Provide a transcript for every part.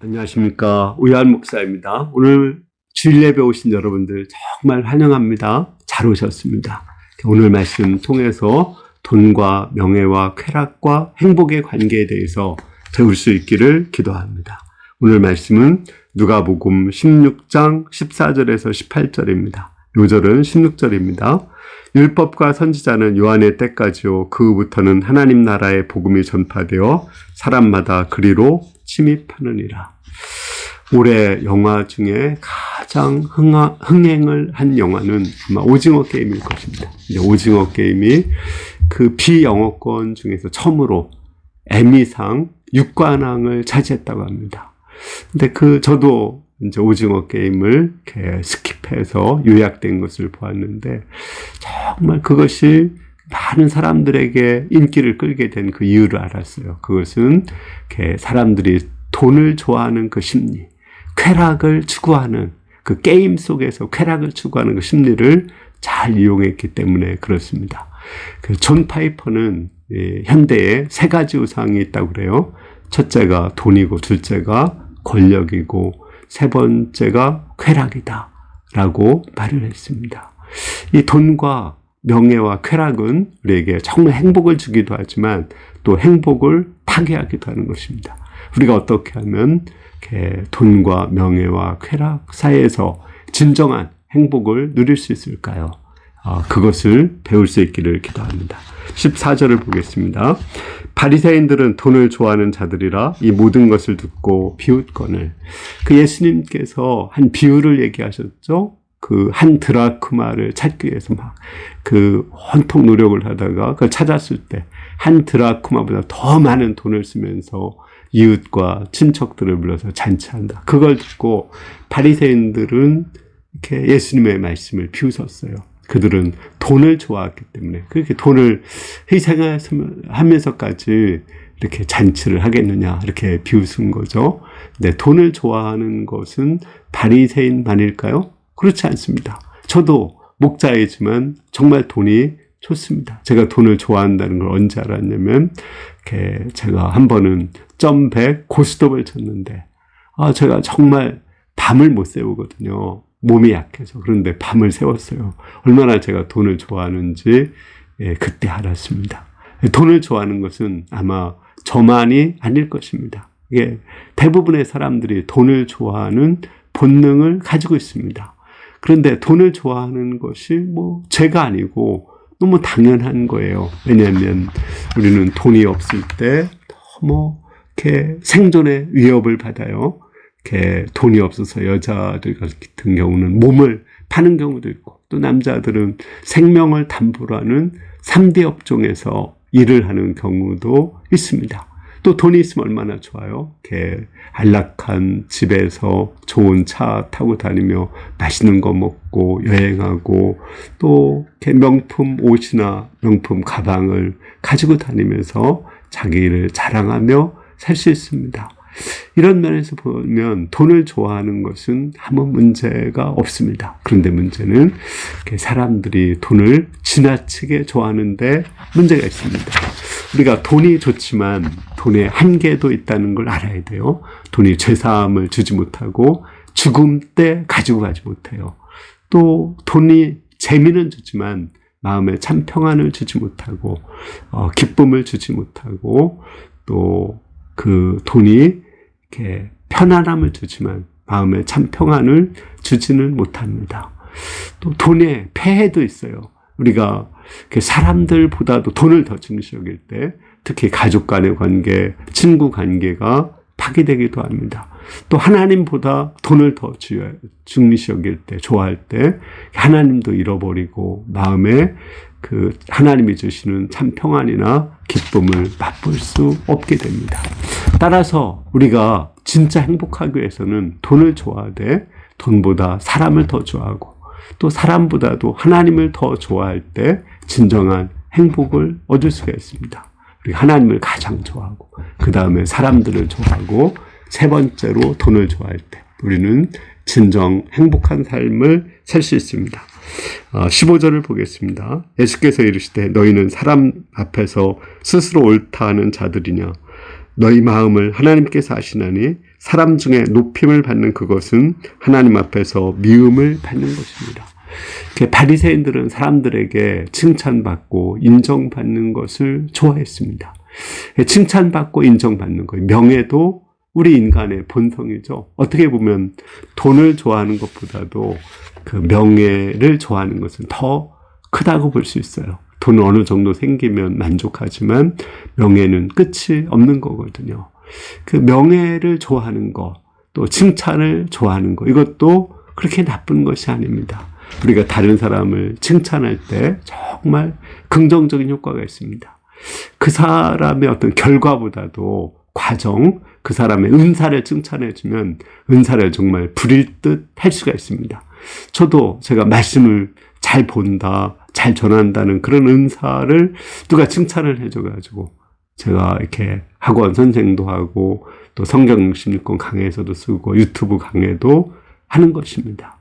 안녕하십니까. 우여한 목사입니다. 오늘 주일 예배 오신 여러분들 정말 환영합니다. 잘 오셨습니다. 오늘 말씀 통해서 돈과 명예와 쾌락과 행복의 관계에 대해서 배울 수 있기를 기도합니다. 오늘 말씀은 누가복음 16장 14절에서 18절입니다. 요절은 16절입니다. 율법과 선지자는 요한의 때까지요. 그 후부터는 하나님 나라의 복음이 전파되어 사람마다 그리로 침입하느니라. 올해 영화 중에 가장 흥행을 한 영화는 아마 오징어 게임일 것입니다. 이제 오징어 게임이 그 비영어권 중에서 처음으로 에미상 6관왕을 차지했다고 합니다. 근데 저도 이제 오징어 게임을 이렇게 스킵해서 요약된 것을 보았는데 정말 그것이 많은 사람들에게 인기를 끌게 된 그 이유를 알았어요. 그것은 이렇게 사람들이 돈을 좋아하는 그 심리, 쾌락을 추구하는 그 게임 속에서 쾌락을 추구하는 그 심리를 잘 이용했기 때문에 그렇습니다. 존 파이퍼는 현대에 세 가지 우상이 있다고 그래요. 첫째가 돈이고, 둘째가 권력이고, 세 번째가 쾌락이다 라고 말을 했습니다. 이 돈과 명예와 쾌락은 우리에게 정말 행복을 주기도 하지만 또 행복을 파괴하기도 하는 것입니다. 우리가 어떻게 하면 이렇게 돈과 명예와 쾌락 사이에서 진정한 행복을 누릴 수 있을까요? 그것을 배울 수 있기를 기도합니다. 14절을 보겠습니다. 바리새인들은 돈을 좋아하는 자들이라 이 모든 것을 듣고 비웃거늘. 예수님께서 한 비유를 얘기하셨죠. 한 드라크마를 찾기 위해서 온통 노력을 하다가 그걸 찾았을 때 한 드라크마보다 더 많은 돈을 쓰면서 이웃과 친척들을 불러서 잔치한다. 그걸 듣고 바리새인들은 이렇게 예수님의 말씀을 비웃었어요. 그들은 돈을 좋아했기 때문에 그렇게 돈을 희생하면서까지 이렇게 잔치를 하겠느냐 이렇게 비웃은 거죠. 근데 돈을 좋아하는 것은 바리새인만일까요? 그렇지 않습니다. 저도 목자이지만 정말 돈이 좋습니다. 제가 돈을 좋아한다는 걸 언제 알았냐면 제가 한 번은 점백 고스톱을 쳤는데 제가 정말 밤을 못 세우거든요. 몸이 약해서. 그런데 밤을 세웠어요. 얼마나 제가 돈을 좋아하는지 그때 알았습니다. 돈을 좋아하는 것은 아마 저만이 아닐 것입니다. 대부분의 사람들이 돈을 좋아하는 본능을 가지고 있습니다. 그런데 돈을 좋아하는 것이 죄가 아니고 너무 당연한 거예요. 왜냐하면 우리는 돈이 없을 때 너무 이렇게 생존의 위협을 받아요. 돈이 없어서 여자들 같은 경우는 몸을 파는 경우도 있고, 또 남자들은 생명을 담보로 하는 3대 업종에서 일을 하는 경우도 있습니다. 또 돈이 있으면 얼마나 좋아요. 안락한 집에서 좋은 차 타고 다니며 맛있는 거 먹고 여행하고 또 명품 옷이나 명품 가방을 가지고 다니면서 자기를 자랑하며 살 수 있습니다. 이런 면에서 보면 돈을 좋아하는 것은 아무 문제가 없습니다. 그런데 문제는 사람들이 돈을 지나치게 좋아하는데 문제가 있습니다. 우리가 돈이 좋지만 돈의 한계도 있다는 걸 알아야 돼요. 돈이 죄사함을 주지 못하고 죽음 때 가지고 가지 못해요. 또 돈이 재미는 주지만 마음에 참 평안을 주지 못하고 기쁨을 주지 못하고 또 돈이 이렇게 편안함을 주지만 마음에 참 평안을 주지는 못합니다. 또 돈에 폐해도 있어요. 우리가 사람들보다도 돈을 더 중시 여길 때 특히 가족 간의 관계, 친구 관계가 파괴되기도 합니다. 또 하나님보다 돈을 더 중시 여길 때, 좋아할 때 하나님도 잃어버리고 마음에 하나님이 주시는 참 평안이나 기쁨을 맛볼 수 없게 됩니다. 따라서 우리가 진짜 행복하기 위해서는 돈을 좋아하되 돈보다 사람을 더 좋아하고 또 사람보다도 하나님을 더 좋아할 때 진정한 행복을 얻을 수가 있습니다. 우리 하나님을 가장 좋아하고 그 다음에 사람들을 좋아하고 세 번째로 돈을 좋아할 때 우리는 진정 행복한 삶을 살 수 있습니다. 15절을 보겠습니다. 예수께서 이르시되 너희는 사람 앞에서 스스로 옳다 하는 자들이냐 너희 마음을 하나님께서 아시나니 사람 중에 높임을 받는 그것은 하나님 앞에서 미움을 받는 것입니다. 바리새인들은 사람들에게 칭찬받고 인정받는 것을 좋아했습니다. 칭찬받고 인정받는 것, 명예도 우리 인간의 본성이죠. 어떻게 보면 돈을 좋아하는 것보다도 그 명예를 좋아하는 것은 더 크다고 볼 수 있어요. 돈은 어느 정도 생기면 만족하지만 명예는 끝이 없는 거거든요. 그 명예를 좋아하는 것, 또 칭찬을 좋아하는 것, 이것도 그렇게 나쁜 것이 아닙니다. 우리가 다른 사람을 칭찬할 때 정말 긍정적인 효과가 있습니다. 그 사람의 어떤 결과보다도 과정, 그 사람의 은사를 칭찬해주면 은사를 정말 부릴 듯 할 수가 있습니다. 저도 제가 말씀을 잘 본다, 잘 전한다는 그런 은사를 누가 칭찬을 해줘가지고 제가 이렇게 학원 선생도 하고 또 성경 66권 강해에서도 쓰고 유튜브 강해도 하는 것입니다.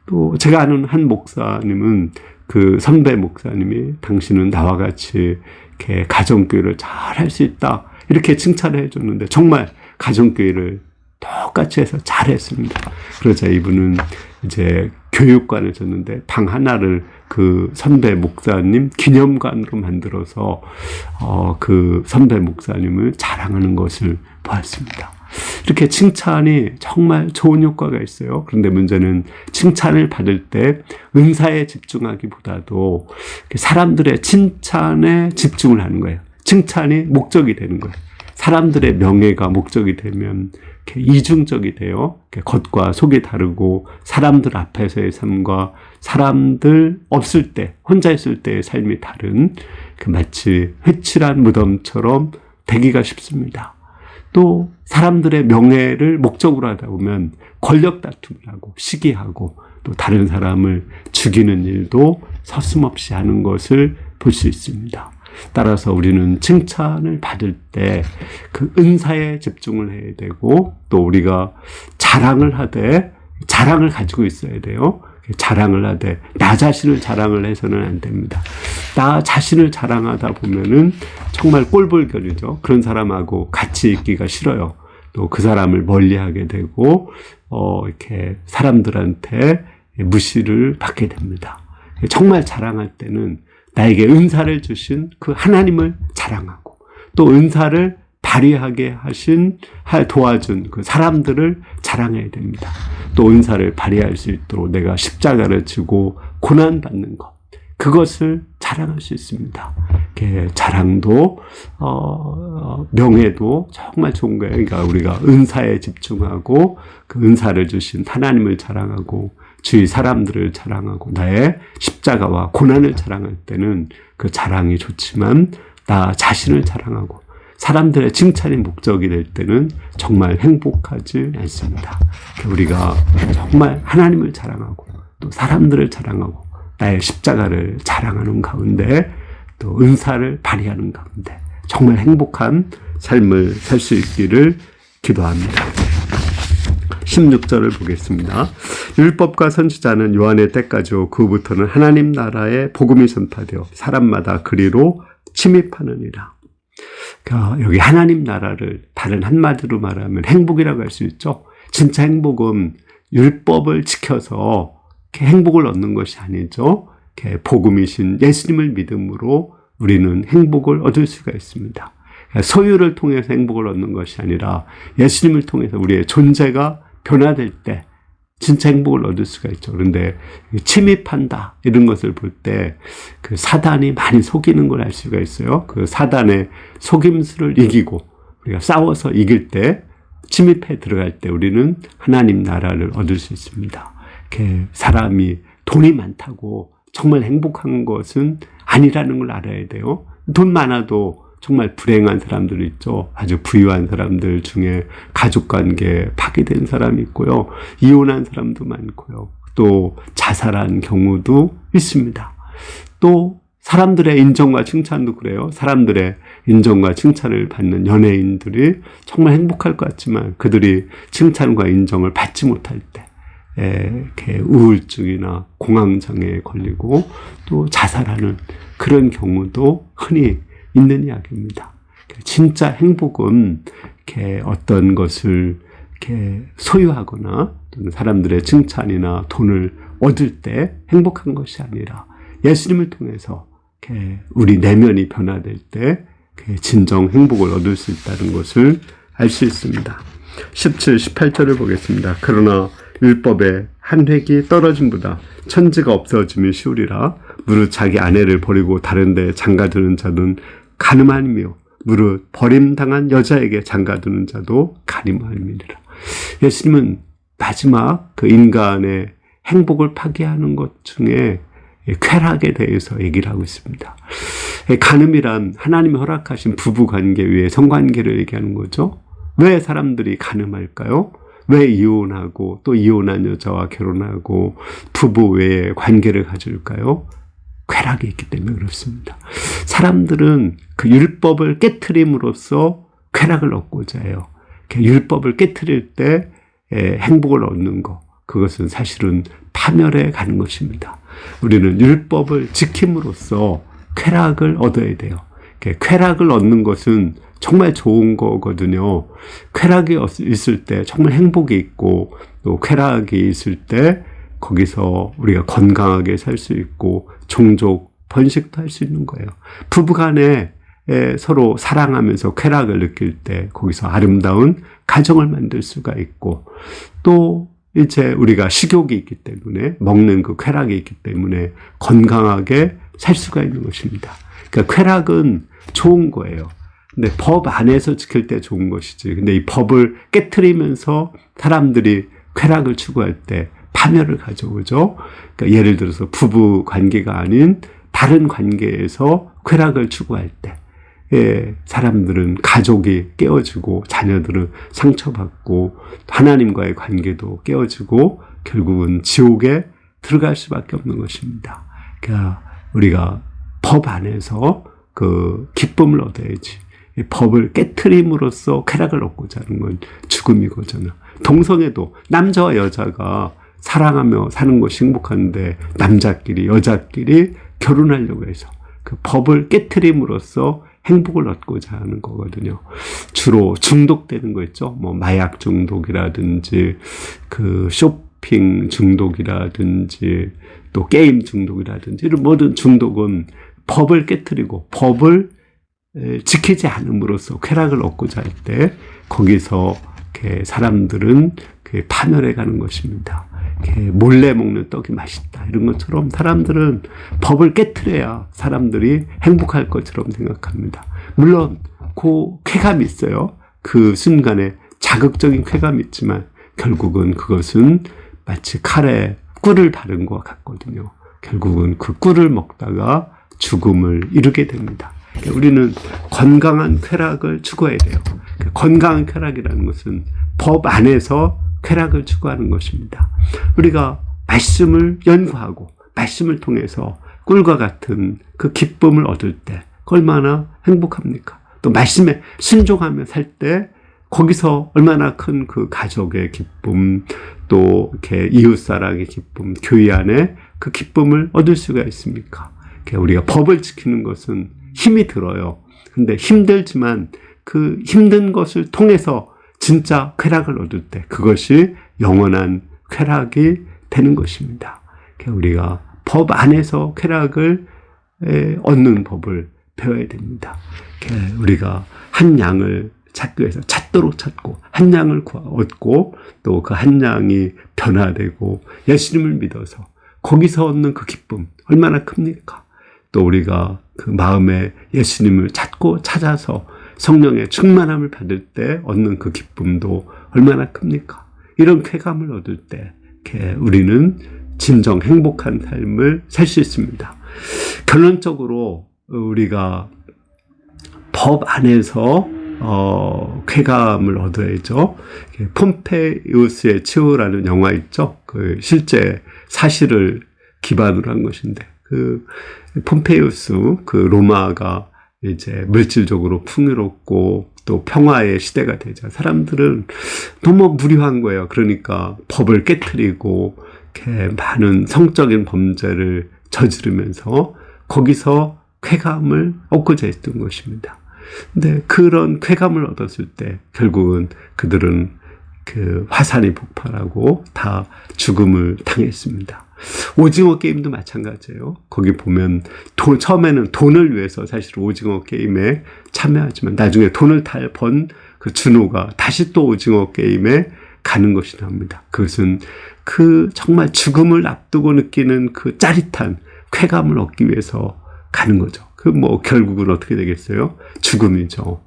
또 제가 아는 한 목사님은 그 선배 목사님이 당신은 나와 같이 이렇게 가정교회를 잘 할 수 있다 이렇게 칭찬을 해줬는데 정말 가정교회를 똑같이 해서 잘했습니다. 그러자 이분은 이제 교육관을 줬는데 방 하나를 그 선배 목사님 기념관으로 만들어서 그 선배 목사님을 자랑하는 것을 보았습니다. 이렇게 칭찬이 정말 좋은 효과가 있어요. 그런데 문제는 칭찬을 받을 때 은사에 집중하기보다도 사람들의 칭찬에 집중을 하는 거예요. 칭찬이 목적이 되는 거예요. 사람들의 명예가 목적이 되면 이렇게 이중적이 돼요. 이렇게 겉과 속이 다르고 사람들 앞에서의 삶과 사람들 없을 때, 혼자 있을 때의 삶이 다른 그 마치 회칠한 무덤처럼 되기가 쉽습니다. 또 사람들의 명예를 목적으로 하다 보면 권력 다툼을 하고 시기하고 또 다른 사람을 죽이는 일도 서슴없이 하는 것을 볼 수 있습니다. 따라서 우리는 칭찬을 받을 때 그 은사에 집중을 해야 되고 또 우리가 자랑을 하되 자랑을 가지고 있어야 돼요. 자랑을 하되 나 자신을 자랑을 해서는 안 됩니다. 나 자신을 자랑하다 보면은 정말 꼴불견이죠. 그런 사람하고 같이 있기가 싫어요. 또 그 사람을 멀리하게 되고 이렇게 사람들한테 무시를 받게 됩니다. 정말 자랑할 때는 나에게 은사를 주신 그 하나님을 자랑하고 또 은사를 발휘하게 도와준 그 사람들을 자랑해야 됩니다. 또 은사를 발휘할 수 있도록 내가 십자가를 지고 고난받는 것, 그것을 자랑할 수 있습니다. 자랑도, 명예도 정말 좋은 거예요. 그러니까 우리가 은사에 집중하고 그 은사를 주신 하나님을 자랑하고 주위 사람들을 자랑하고 나의 십자가와 고난을 자랑할 때는 그 자랑이 좋지만 나 자신을 자랑하고 사람들의 칭찬이 목적이 될 때는 정말 행복하지 않습니다. 우리가 정말 하나님을 자랑하고 또 사람들을 자랑하고 나의 십자가를 자랑하는 가운데 또 은사를 발휘하는 가운데 정말 행복한 삶을 살 수 있기를 기도합니다. 16절을 보겠습니다. 율법과 선지자는 요한의 때까지 그 후부터는 하나님 나라의 복음이 전파되어 사람마다 그리로 침입하느니라. 그러니까 여기 하나님 나라를 다른 한마디로 말하면 행복이라고 할 수 있죠. 진짜 행복은 율법을 지켜서 행복을 얻는 것이 아니죠. 복음이신 예수님을 믿음으로 우리는 행복을 얻을 수가 있습니다. 소유를 통해서 행복을 얻는 것이 아니라 예수님을 통해서 우리의 존재가 변화될 때 진짜 행복을 얻을 수가 있죠. 그런데 침입한다 이런 것을 볼 때 그 사단이 많이 속이는 걸 알 수가 있어요. 그 사단의 속임수를 이기고 우리가 싸워서 이길 때 침입해 들어갈 때 우리는 하나님 나라를 얻을 수 있습니다. 사람이 돈이 많다고 정말 행복한 것은 아니라는 걸 알아야 돼요. 돈 많아도 정말 불행한 사람들 있죠. 아주 부유한 사람들 중에 가족관계 파괴된 사람이 있고요. 이혼한 사람도 많고요. 또 자살한 경우도 있습니다. 또 사람들의 인정과 칭찬도 그래요. 사람들의 인정과 칭찬을 받는 연예인들이 정말 행복할 것 같지만 그들이 칭찬과 인정을 받지 못할 때 이렇게 우울증이나 공황장애에 걸리고 또 자살하는 그런 경우도 흔히 있는 이야기입니다. 진짜 행복은 이렇게 어떤 것을 이렇게 소유하거나 또는 사람들의 칭찬이나 돈을 얻을 때 행복한 것이 아니라 예수님을 통해서 이렇게 우리 내면이 변화될 때 진정 행복을 얻을 수 있다는 것을 알 수 있습니다. 17, 18절을 보겠습니다. 그러나 율법의 한 획이 떨어짐보다 천지가 없어짐이 쉬우리라. 무릇 자기 아내를 버리고 다른 데 장가드는 자는 가늠함이며 무릇 버림당한 여자에게 장가드는 자도 가늠함이니라. 예수님은 마지막 그 인간의 행복을 파괴하는 것 중에 쾌락에 대해서 얘기를 하고 있습니다. 간음이란 하나님이 허락하신 부부관계 위에 성관계를 얘기하는 거죠. 왜 사람들이 간음할까요? 왜 이혼하고 또 이혼한 여자와 결혼하고 부부 외에 관계를 가질까요? 쾌락이 있기 때문에 그렇습니다. 사람들은 그 율법을 깨트림으로써 쾌락을 얻고자 해요. 율법을 깨트릴 때 행복을 얻는 것, 그것은 사실은 파멸에 가는 것입니다. 우리는 율법을 지킴으로써 쾌락을 얻어야 돼요. 쾌락을 얻는 것은 정말 좋은 거거든요. 쾌락이 있을 때 정말 행복이 있고 또 쾌락이 있을 때 거기서 우리가 건강하게 살 수 있고 종족 번식도 할 수 있는 거예요. 부부간에 서로 사랑하면서 쾌락을 느낄 때 거기서 아름다운 가정을 만들 수가 있고 또 이제 우리가 식욕이 있기 때문에 먹는 그 쾌락이 있기 때문에 건강하게 살 수가 있는 것입니다. 그러니까 쾌락은 좋은 거예요. 근데 법 안에서 지킬 때 좋은 것이지. 근데 이 법을 깨트리면서 사람들이 쾌락을 추구할 때 파멸을 가져오죠. 그러니까 예를 들어서 부부 관계가 아닌 다른 관계에서 쾌락을 추구할 때 사람들은 가족이 깨어지고 자녀들은 상처받고 하나님과의 관계도 깨어지고 결국은 지옥에 들어갈 수밖에 없는 것입니다. 그러니까 우리가 법 안에서 그 기쁨을 얻어야지. 법을 깨트림으로써 쾌락을 얻고자 하는 건 죽음이거든요. 동성애도 남자와 여자가 사랑하며 사는 것이 행복한데 남자끼리 여자끼리 결혼하려고 해서 그 법을 깨트림으로써 행복을 얻고자 하는 거거든요. 주로 중독되는 거 있죠. 뭐 마약 중독이라든지 그 쇼핑 중독이라든지 또 게임 중독이라든지 이런 모든 중독은 법을 깨트리고 법을 지키지 않음으로써 쾌락을 얻고자 할 때 거기서 이렇게 사람들은 파멸해 가는 것입니다. 몰래 먹는 떡이 맛있다 이런 것처럼 사람들은 법을 깨트려야 사람들이 행복할 것처럼 생각합니다. 물론 그 쾌감이 있어요. 그 순간에 자극적인 쾌감이 있지만 결국은 그것은 마치 칼에 꿀을 바른 것 같거든요. 결국은 그 꿀을 먹다가 죽음을 이루게 됩니다. 우리는 건강한 쾌락을 추구해야 돼요. 건강한 쾌락이라는 것은 법 안에서 쾌락을 추구하는 것입니다. 우리가 말씀을 연구하고 말씀을 통해서 꿀과 같은 그 기쁨을 얻을 때 얼마나 행복합니까? 또 말씀에 순종하며 살 때 거기서 얼마나 큰 그 가족의 기쁨 또 이렇게 이웃사랑의 기쁨 교회 안에 그 기쁨을 얻을 수가 있습니까? 우리가 법을 지키는 것은 힘이 들어요. 근데 힘들지만 그 힘든 것을 통해서 진짜 쾌락을 얻을 때 그것이 영원한 쾌락이 되는 것입니다. 우리가 법 안에서 쾌락을 얻는 법을 배워야 됩니다. 우리가 한 양을 찾기 위해서 찾도록 찾고 한 양을 얻고 또 그 한 양이 변화되고 예수님을 믿어서 거기서 얻는 그 기쁨 얼마나 큽니까? 또 우리가 그 마음에 예수님을 찾고 찾아서 성령의 충만함을 받을 때 얻는 그 기쁨도 얼마나 큽니까? 이런 쾌감을 얻을 때 우리는 진정 행복한 삶을 살 수 있습니다. 결론적으로 우리가 법 안에서 쾌감을 얻어야죠. 폼페이우스의 치유라는 영화 있죠. 그 실제 사실을 기반으로 한 것인데 그 폼페이우스 그 로마가 이제 물질적으로 풍요롭고 또 평화의 시대가 되자 사람들은 너무 무료한 거예요. 그러니까 법을 깨트리고 이렇게 많은 성적인 범죄를 저지르면서 거기서 쾌감을 얻고자 했던 것입니다. 근데 그런 쾌감을 얻었을 때 결국은 그들은 그 화산이 폭발하고 다 죽음을 당했습니다. 오징어 게임도 마찬가지예요. 거기 보면 처음에는 돈을 위해서 사실 오징어 게임에 참여하지만 나중에 돈을 번 그 준호가 다시 또 오징어 게임에 가는 것이 나옵니다. 그것은 그 정말 죽음을 앞두고 느끼는 그 짜릿한 쾌감을 얻기 위해서 가는 거죠. 그 뭐 결국은 어떻게 되겠어요? 죽음이죠.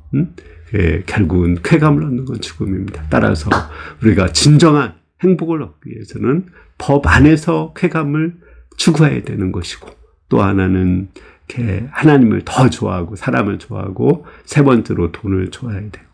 예, 결국은 쾌감을 얻는 건 죽음입니다. 따라서 우리가 진정한 행복을 얻기 위해서는 법 안에서 쾌감을 추구해야 되는 것이고, 또 하나는 이렇게 하나님을 더 좋아하고 사람을 좋아하고, 세 번째로 돈을 좋아해야 되고,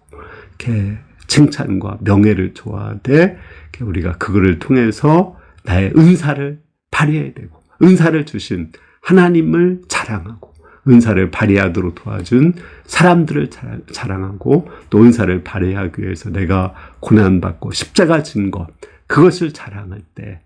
이렇게 칭찬과 명예를 좋아하되 우리가 그거를 통해서 나의 은사를 발휘해야 되고, 은사를 주신 하나님을 자랑하고, 은사를 발휘하도록 도와준 사람들을 자랑하고, 또 은사를 발휘하기 위해서 내가 고난받고 십자가 진 것, 그것을 자랑할 때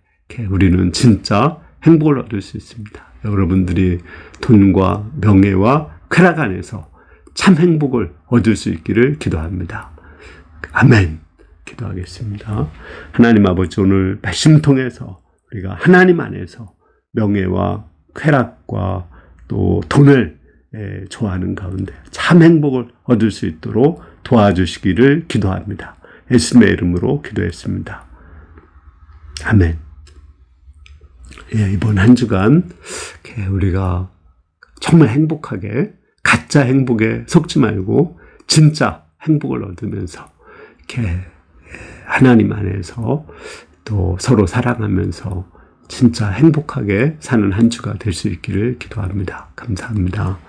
우리는 진짜 행복을 얻을 수 있습니다. 여러분들이 돈과 명예와 쾌락 안에서 참 행복을 얻을 수 있기를 기도합니다. 아멘. 기도하겠습니다. 하나님 아버지, 오늘 말씀 통해서 우리가 하나님 안에서 명예와 쾌락과 또 돈을 좋아하는 가운데 참 행복을 얻을 수 있도록 도와주시기를 기도합니다. 예수님의 이름으로 기도했습니다. 아멘. 예, 이번 한 주간 우리가 정말 행복하게, 가짜 행복에 속지 말고 진짜 행복을 얻으면서 이렇게 하나님 안에서 또 서로 사랑하면서 진짜 행복하게 사는 한 주가 될 수 있기를 기도합니다. 감사합니다.